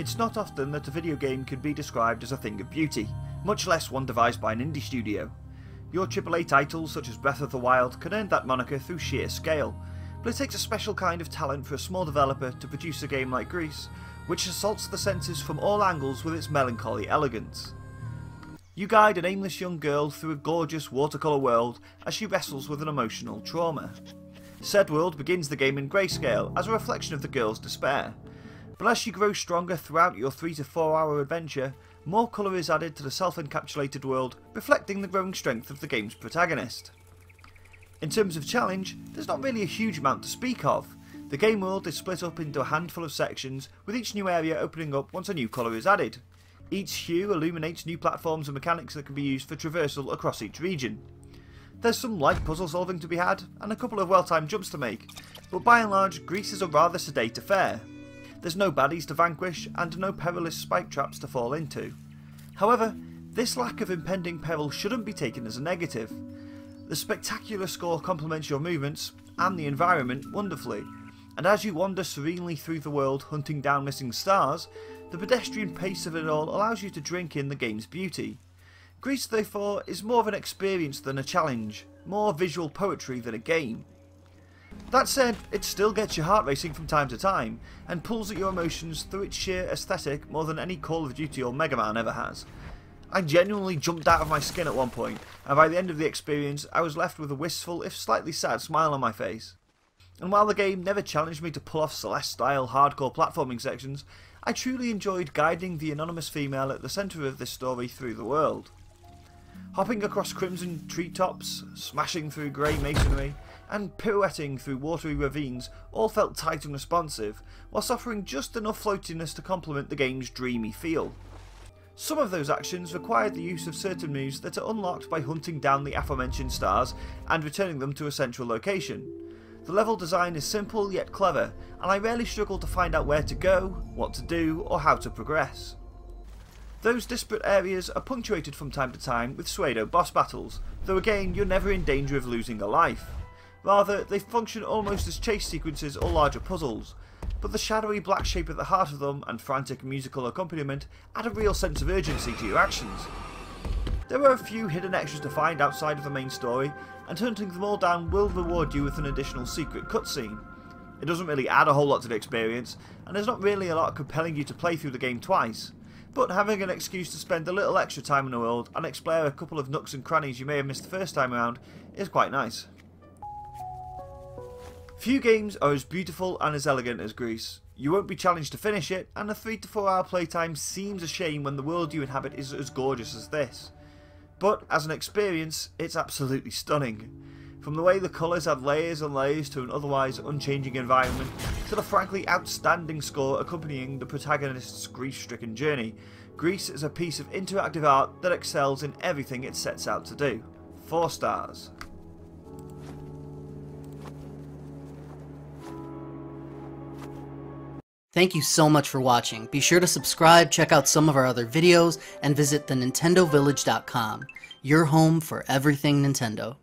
It's not often that a video game can be described as a thing of beauty, much less one devised by an indie studio. Your AAA titles such as Breath of the Wild can earn that moniker through sheer scale, but it takes a special kind of talent for a small developer to produce a game like Gris, which assaults the senses from all angles with its melancholy elegance. You guide an aimless young girl through a gorgeous watercolour world as she wrestles with an emotional trauma. Said world begins the game in grayscale as a reflection of the girl's despair, but as she grows stronger throughout your 3 to 4 hour adventure, more colour is added to the self-encapsulated world, reflecting the growing strength of the game's protagonist. In terms of challenge, there's not really a huge amount to speak of. The game world is split up into a handful of sections, with each new area opening up once a new colour is added. Each hue illuminates new platforms and mechanics that can be used for traversal across each region. There's some light puzzle solving to be had, and a couple of well-timed jumps to make, but by and large Gris is a rather sedate affair. There's no baddies to vanquish, and no perilous spike traps to fall into. However, this lack of impending peril shouldn't be taken as a negative. The spectacular score complements your movements, and the environment, wonderfully, and as you wander serenely through the world hunting down missing stars, the pedestrian pace of it all allows you to drink in the game's beauty. Gris, therefore, is more of an experience than a challenge, more visual poetry than a game. That said, it still gets your heart racing from time to time, and pulls at your emotions through its sheer aesthetic more than any Call of Duty or Mega Man ever has. I genuinely jumped out of my skin at one point, and by the end of the experience I was left with a wistful, if slightly sad, smile on my face. And while the game never challenged me to pull off Celeste-style hardcore platforming sections, I truly enjoyed guiding the anonymous female at the centre of this story through the world. Hopping across crimson treetops, smashing through grey masonry, and pirouetting through watery ravines all felt tight and responsive, whilst offering just enough floatiness to complement the game's dreamy feel. Some of those actions required the use of certain moves that are unlocked by hunting down the aforementioned stars and returning them to a central location. The level design is simple yet clever, and I rarely struggle to find out where to go, what to do, or how to progress. Those disparate areas are punctuated from time to time with pseudo boss battles, though again you're never in danger of losing a life. Rather, they function almost as chase sequences or larger puzzles, but the shadowy black shape at the heart of them and frantic musical accompaniment add a real sense of urgency to your actions. There are a few hidden extras to find outside of the main story, and hunting them all down will reward you with an additional secret cutscene. It doesn't really add a whole lot to the experience, and there's not really a lot compelling you to play through the game twice, but having an excuse to spend a little extra time in the world and explore a couple of nooks and crannies you may have missed the first time around is quite nice. Few games are as beautiful and as elegant as Gris. You won't be challenged to finish it, and a 3 to 4 hour playtime seems a shame when the world you inhabit is as gorgeous as this. But as an experience, it's absolutely stunning. From the way the colours add layers and layers to an otherwise unchanging environment, to the frankly outstanding score accompanying the protagonist's grief-stricken journey, Gris is a piece of interactive art that excels in everything it sets out to do. 4 stars. Thank you so much for watching. Be sure to subscribe, check out some of our other videos, and visit thenintendovillage.com, your home for everything Nintendo.